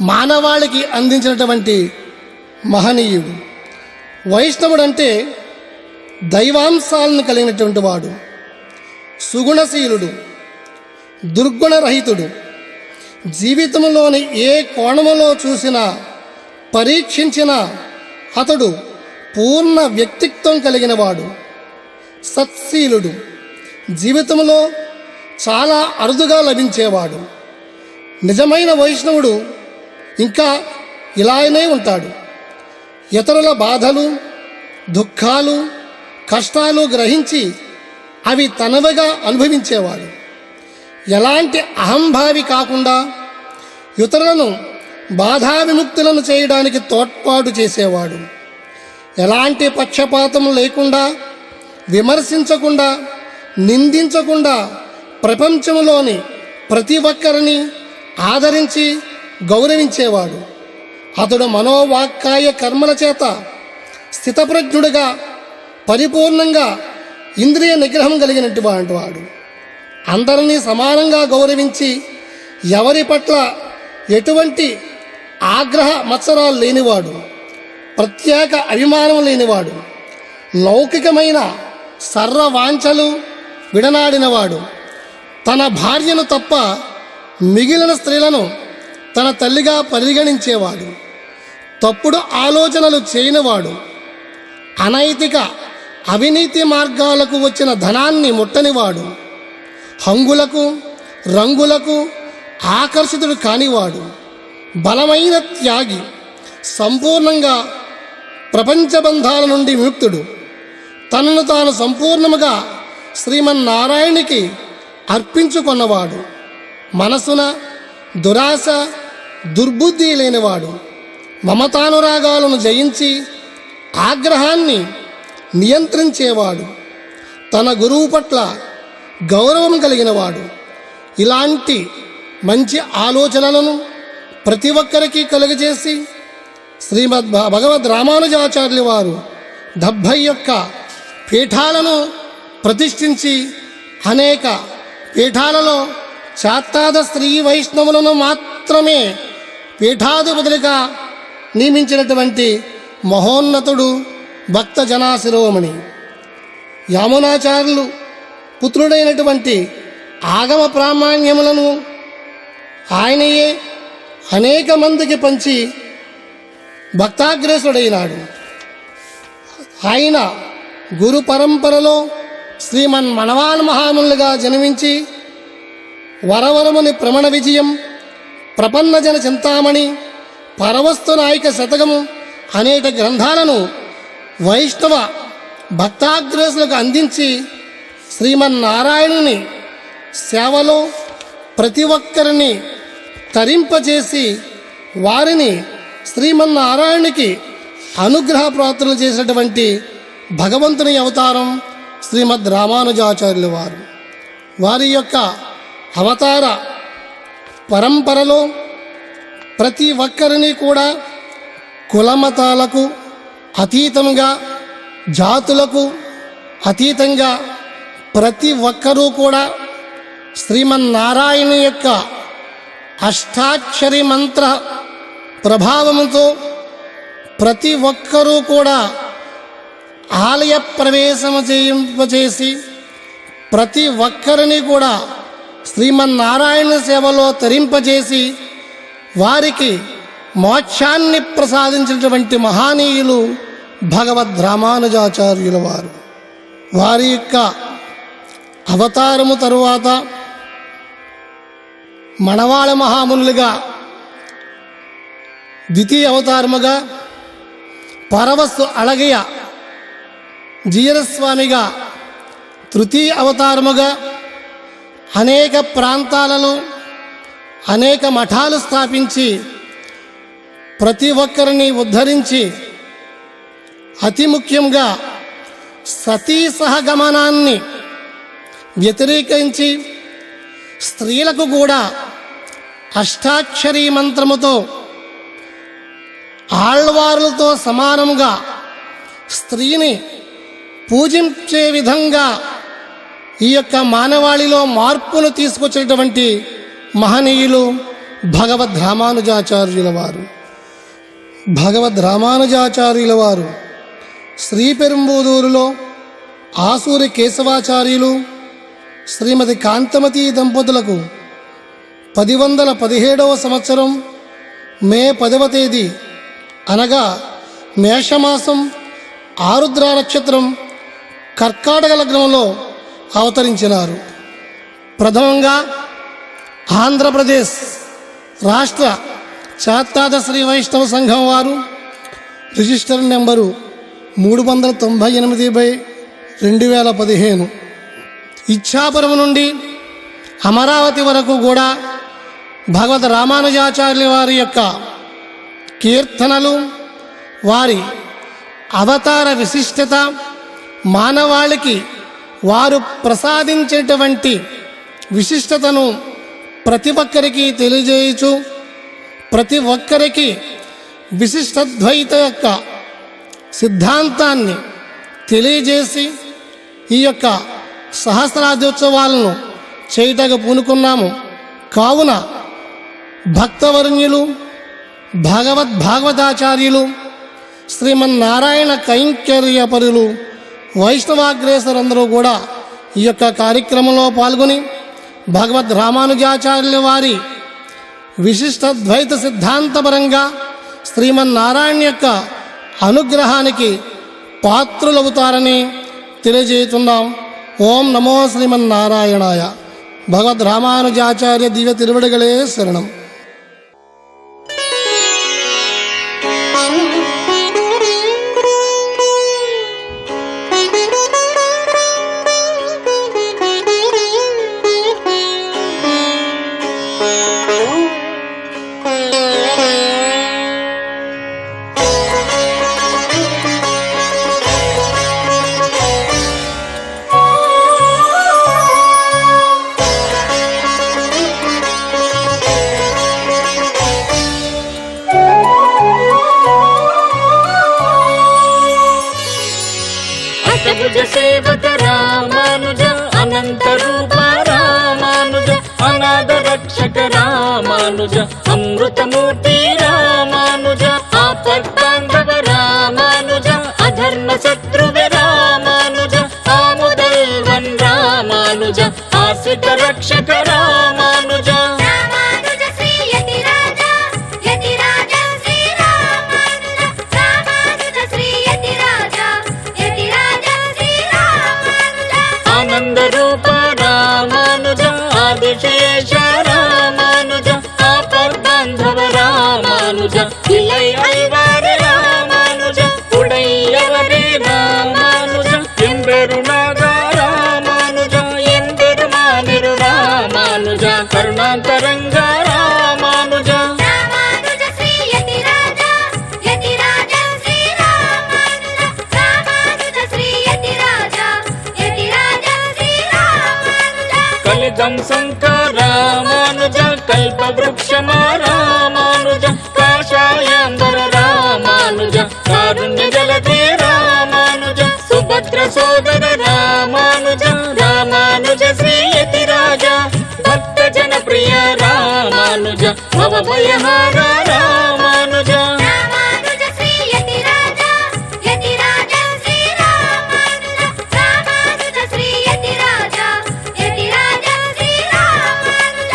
మానవాళికి అందించినటువంటి మహనీయుడు. వైష్ణవుడంటే దైవాంశాలను కలిగినటువంటి వాడు, సుగుణశీలుడు, దుర్గుణరహితుడు, జీవితంలోని ఏ కోణములో చూసినా పరీక్షించినా అతడు పూర్ణ వ్యక్తిత్వం కలిగినవాడు, సత్శీలుడు, జీవితంలో చాలా అరుదుగా లభించేవాడు. నిజమైన వైష్ణవుడు ఇంకా ఇలానే ఉంటాడు. ఇతరుల బాధలు, దుఃఖాలు, కష్టాలు గ్రహించి అవి తనవిగా అనుభవించేవాడు. ఎలాంటి అహంభావి కాకుండా ఇతరులను బాధా విముక్తులను చేయడానికి తోడ్పాటు చేసేవాడు. ఎలాంటి పక్షపాతం లేకుండా, విమర్శించకుండా, నిందించకుండా ప్రపంచంలోని ప్రతి ఒక్కరిని ఆదరించి గౌరవించేవాడు. అతడు మనోవాక్కాయ కర్మల చేత స్థితప్రజ్ఞుడిగా పరిపూర్ణంగా ఇంద్రియ నిగ్రహం కలిగినటువంటి వాడు. అందరినీ సమానంగా గౌరవించి ఎవరి పట్ల ఎటువంటి ఆగ్రహ మత్సరాలు లేనివాడు, ప్రత్యేక అభిమానం లేనివాడు, లౌకికమైన సర్వవాంఛలు విడనాడినవాడు, తన భార్యను తప్ప మిగిలిన స్త్రీలను తన తల్లిగా పరిగణించేవాడు, తప్పుడు ఆలోచనలు చేయనివాడు, అనైతిక అవినీతి మార్గాలకు వచ్చిన ధనాన్ని ముట్టనివాడు, హంగులకు రంగులకు ఆకర్షితుడు కానివాడు, బలమైన త్యాగి, సంపూర్ణంగా ప్రపంచ బంధాల నుండి విముక్తుడు, తనను తాను సంపూర్ణముగా శ్రీమన్నారాయణునికి అర్పించుకున్నవాడు, మనసున దురాశ దుర్బుద్ధి లేనివాడు, మమతానురాగాలను జయించి ఆగ్రహాన్ని నియంత్రించేవాడు, తన గురువు పట్ల గౌరవం కలిగినవాడు. ఇలాంటి మంచి ఆలోచనలను ప్రతి ఒక్కరికి కలుగజేసి భగవద్ రామానుజాచార్యులు వారు 71 పీఠాలను ప్రతిష్ఠించి అనేక పీఠాలలో శాక్తాద స్త్రీ వైష్ణవులను మాత్రమే పీఠాధిపతులుగా నియమించినటువంటి మహోన్నతుడు భక్త జనాశిరోమణి. యామునాచార్యులు పుత్రుడైనటువంటి ఆగమ ప్రామాణ్యములను ఆయనయే అనేక మందికి పంచి భక్తాగ్రేసుడైనాడు. ఆయన గురు పరంపరలో శ్రీమన్ మణవాన్ మహాములుగా జన్మించి వరవరముని ప్రమణ విజయం, ప్రపన్నజన చింతామణి, పరవస్తు నాయక శతకము అనేక గ్రంథాలను వైష్ణవ భక్తాగ్రేసులకు అందించి శ్రీమన్నారాయణుని సేవలో ప్రతి ఒక్కరిని తరింపచేసి వారిని శ్రీమన్నారాయణునికి అనుగ్రహ ప్రాప్తులు చేసినటువంటి భగవంతుని అవతారం శ్రీమద్ రామానుజాచార్యుల వారు. వారి యొక్క అవతార పరంపరలో ప్రతి ఒక్కరిని కూడా కులమతాలకు అతీతంగా, జాతులకు అతీతంగా ప్రతి ఒక్కరూ కూడా శ్రీమన్నారాయణ యొక్క అష్టాక్షరి మంత్ర ప్రభావముతో ప్రతి ఒక్కరూ కూడా ఆలయ ప్రవేశము చేయింపచేసి ప్రతి ఒక్కరిని కూడా శ్రీమన్నారాయణ సేవలో తరింపజేసి వారికి మోక్షాన్ని ప్రసాదించినటువంటి మహానీయులు భగవద్ రామానుజాచార్యుల వారు. వారి యొక్క అవతారము తరువాత మణవాళ మహామునులుగా ద్వితీయ అవతారముగా, పరవస్తు అళగయ్య జీయరస్వామిగా తృతీయ అవతారముగా అనేక ప్రాంతాలలో అనేక మఠాలు స్థాపించి ప్రతి ఒక్కరిని ఉద్ధరించి అతి ముఖ్యంగా సతీ సహగమనాన్ని వ్యతిరేకించి స్త్రీలకు కూడా అష్టాక్షరీ మంత్రముతో ఆళ్వారులతో సమానంగా స్త్రీని పూజించే విధంగా ఈ యొక్క మానవాళిలో మార్పును తీసుకొచ్చినటువంటి మహనీయులు భగవద్ రామానుజాచార్యుల వారు. భగవద్ రామానుజాచార్యుల వారు శ్రీపెరుంబుదూరులో ఆసూరి కేశవాచార్యులు శ్రీమతి కాంతమతి దంపతులకు 1017వ సంవత్సరం మే 10వ తేదీ అనగా మేషమాసం ఆరుద్ర నక్షత్రం కర్కాటక లగ్నంలో అవతరించినారు. ప్రథమంగా ఆంధ్రప్రదేశ్ రాష్ట్ర శాక్తాద శ్రీ వైష్ణవ సంఘం వారు రిజిస్టర్ నెంబరు 398/2015 ఇచ్ఛాపురం నుండి అమరావతి వరకు కూడా భగవద్ రామానుజాచార్యుల వారి యొక్క కీర్తనలు, వారి అవతార విశిష్టత, మానవాళికి వారు ప్రసాదించేటువంటి విశిష్టతను ప్రతి ఒక్కరికి తెలియజేయచ్చు, ప్రతి ఒక్కరికి విశిష్టద్వైత యొక్క సిద్ధాంతాన్ని తెలియజేసి ఈ యొక్క సహస్రాబ్దోత్సవాలను చేయటకు పూనుకున్నాము. కావున భక్తవరుణ్యులు, భాగవతాచార్యులు, శ్రీమన్నారాయణ కైంకర్యపరులు, వైష్ణవాగ్రేసరందరూ కూడా ఈ యొక్క కార్యక్రమంలో పాల్గొని భగవద్ రామానుజాచార్యుల వారి విశిష్ట ద్వైత సిద్ధాంతపరంగా శ్రీమన్నారాయణ యొక్క అనుగ్రహానికి పాత్రులవుతారని తెలియజేస్తున్నాం. ఓం నమో శ్రీమన్నారాయణాయ. భగవద్ రామానుజాచార్య దివ్య తిరువడిగలే శరణం. అనంత రూప రామానుజ అనాథ రక్షక రామానుజ అమృతమూర్తి రామానుజ ఆపద్బాంధవ రామానుజ అధర్మ శత్రువే రామానుజ ఆముదల్వన్ రామానుజ ఆశ్రిత రక్షక రామానుజ రామానుజ శ్రీ యతిరాజ యతిరాజ శ్రీ రామానుజ రామానుజ శ్రీ యతిరాజ యతిరాజ శ్రీ రామానుజ ఆనంద రూప రామానుజ ఆదిశేష రామానుజ ఆపద్బాంధవ రామానుజ ఇలై అల్వారే రామానుజ ఉడయ్యవరే రామానుజ ఎంబెరునాథ రామానుజ ఎంబెరుమానిరు రామానుజ కరుణాంతరంగ రామానుజ రామానుజ శ్రీ యతిరాజ యతిరాజ శ్రీ రామానుజ రామానుజ శ్రీ యతిరాజ యతిరాజ శ్రీ రామానుజ కలితం శంకర రామానుజ కల్పవృక్షమా రామానుజ కాషాయాంబర రామానుజ కారుణ్య జలధే రామానుజ సుభద్ర సోదర రామానుజ రామానుజ శ్రీ యతిరాజ భక్త జన ప్రియ రామానుజ భవభయహార రామానుజ రామానుజ శ్రీ యతిరాజ యతిరాజ శ్రీ రామానుజ రామానుజ శ్రీ యతిరాజ యతిరాజ శ్రీ రామానుజ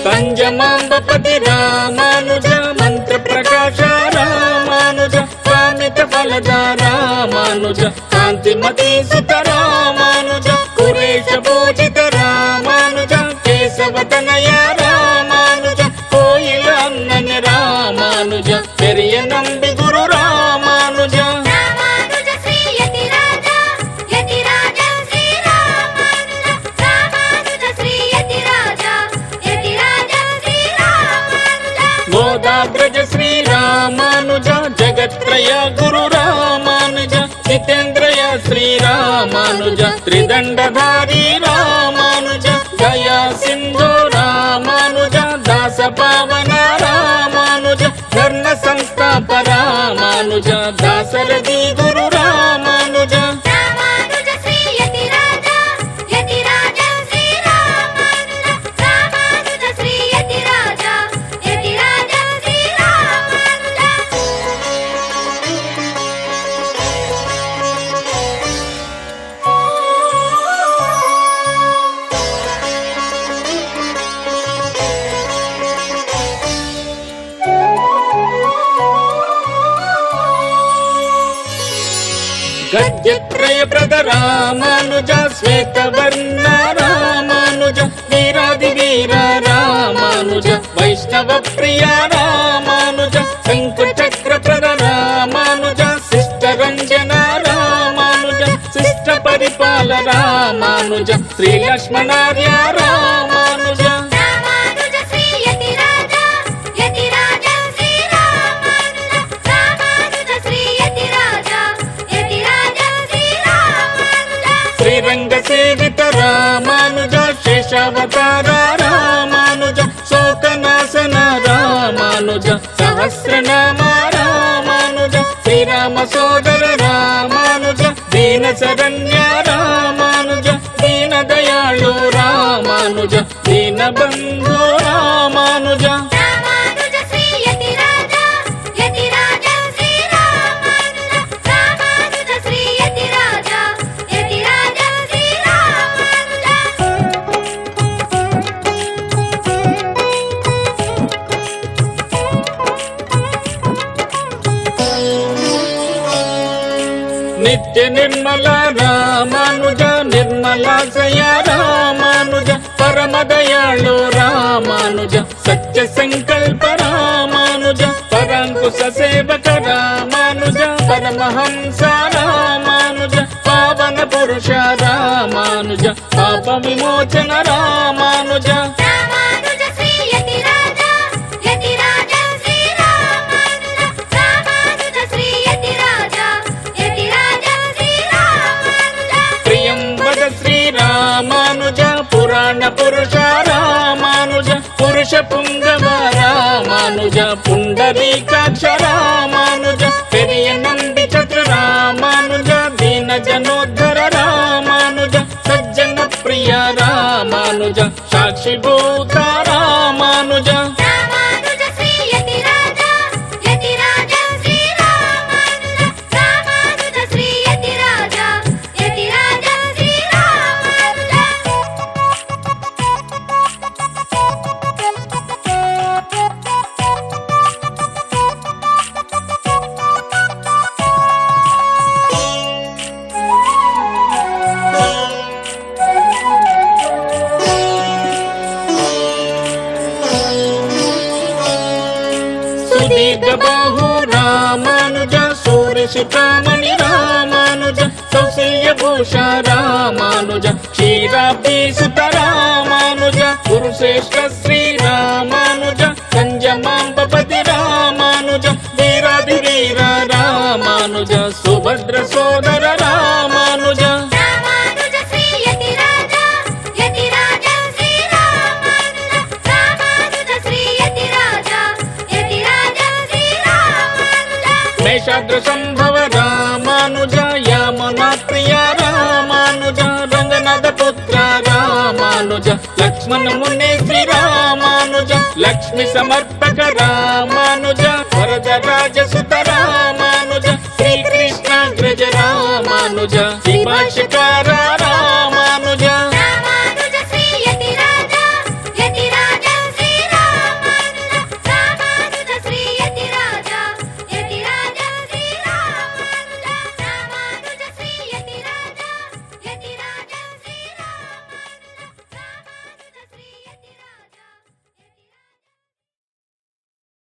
పంజమాంబపతి రామానుజ మంత్ర ప్రకాశ రామానుజ కామిత ఫలద రామానుజ కాంతిమతి సుత రామానుజ కురేశ పూజిత రామానుజ కేశవతనయ రామానుజ కోయిల అన్నని రామానుజ పెరియ నంబి గురు రామానుజ రామానుజ శ్రీ యతిరాజ యతిరాజ శ్రీ రామానుజ రామానుజ శ్రీ యతిరాజ యతిరాజ శ్రీ రామానుజ గోదాబ్రజ శ్రీ రామానుజ జగత్రయ గురు రామానుజ జితేంద్రయ శ్రీ రామానుజ త్రిదండధారి రామానుజ దయా సింధు రామానుజ దాస పావన రామానుజ ధర్మ సంస్థాప రామానుజ దాసరథి గురు రామానుజ రామానుజ శ్రీ యతిరాజ యతిరాజ శ్రీ రామానుజ రామానుజ శ్రీ యతిరాజ యతిరాజ శ్రీ రామానుజ గద్యత్రయ ప్రద రామానుజ శ్వేతవర్ణ రామానుజ వీరాది వీర రామానుజ వైష్ణవ ప్రియ రామానుజ శంకు చక్ర ప్రద రామానుజ శిష్ట రంజన రామానుజ శిష్ట పరిపాల రామానుజ శ్రీ లక్ష్మణార్య రామానుజ రామానుజ శ్రీ యతిరాజ యతిరాజ శ్రీ రామానుజ రామానుజ శ్రీ యతిరాజ యతిరాజ శ్రీ రామానుజ శ్రీరంగ సేవిత రామానుజ శేషావతార రామానుజ శోకనాశన రామానుజ సహస్రనామ రామానుజ శ్రీరామ సోదర రామానుజ దీన శరణ్య రామానుజ దీన దయాళు రామానుజ దీన బంధు రామానుజ రామానుజ శ్రీ యతిరాజ యతిరాజ శ్రీ రామానుజ రామానుజ శ్రీ యతిరాజ యతిరాజ శ్రీ రామానుజ నిత్య నిర్మల రామానుజ నిర్మలాశయ రామానుజ పరమ దయాళు రామానుజ సత్య సంకల్ప రామానుజ పరాంకుశ సేవక రామానుజ పరమహంస రామానుజ పావన పురుష రామానుజ పాప విమోచన రామానుజ రామానుజ శ్రీ యతిరాజ యతిరాజ శ్రీ రామానుజ రామానుజ శ్రీ యతిరాజ పుండరీకాక్ష రామానుజ పెరియ నంది చతుర రామానుజ దీన జనోద్ధర రామానుజ సజ్జన ప్రియ రామానుజ సాక్షిభూత రామానుజ రామానుజ శ్రీ యతిరాజ యతిరాజ శ్రీ రామానుజ రామానుజ శ్రీ యతిరాజ యతిరాజ శ్రీ రామానుజ సుదీర్ఘ బాహు రామానుజ సూర్యసుతామణి రామానుజ కౌసల్య భూష రామానుజ క్షీరాబ్దీసుత రామానుజ కురుశ్రేష్ఠ శ్రీ రామానుజ సంజమాంబపతి రామానుజ వీరాధివీర రామానుజ సుభద్ర సోదర రామానుజ రామానుజ శ్రీ యతిరాజ యతిరాజ శ్రీ రామానుజ రామానుజ శ్రీ యతిరాజ యతిరాజ శ్రీ రామానుజ మేషాద్ర సంభవ రామానుజ యామునా ప్రియ రామానుజ రంగనాథ పుత్ర రామానుజ లక్ష్మణ ముని శ్రీ రామానుజ లక్ష్మి సమర్పక రామానుజ వరద రాజసుత రామానుజ శ్రీకృష్ణ గ్రజ రామానుజ శ్రీభాష్యకార